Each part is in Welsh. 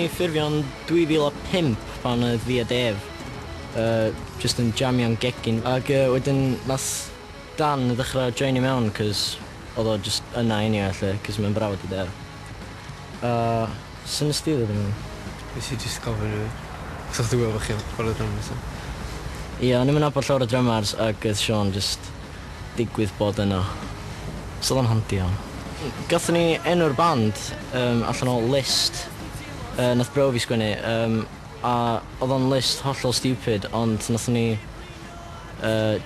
ni ffurfio'n 2005 pan oedd fi a Dave. Just yn jamio'n gegin. Ac wedyn nath Dan ddechrau join i mewn, cos oedd o just yna unio allu, cos mae'n brawd i Dave. Sy'n ysdi ddod yn mynd? Nes i just gofyn nhw. Sa'ch ti'n gwybod chi'n chwarae drums? Ie, o'n i'n mynd abod llawer o drumars ac oedd Sean just digwydd bod yno. So oedd o'n handi iawn. Gathon ni enw'r band allan o list nath bro fi sgwennu a oedd o'n list hollol stupid ond nathon ni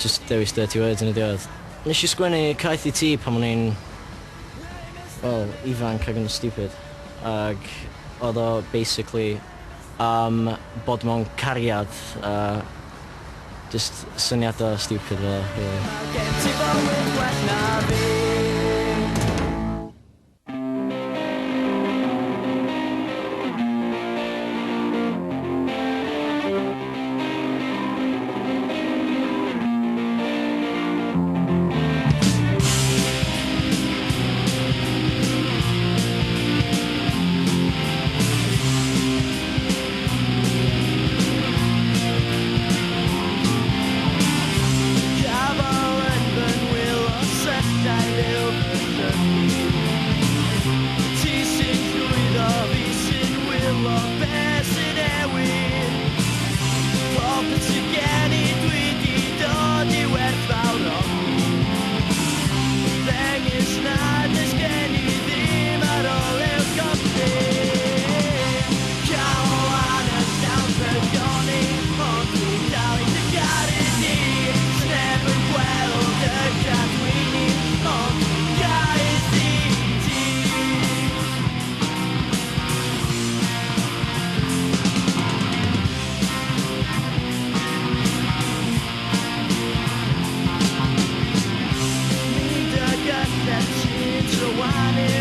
just dewis dirty words yn y diwedd. Nes i sgwennu Caeth i ti pan o'n i'n ifanc ac yn stupid ag oedd o basically bod mewn cariad just syniadau stupid fel One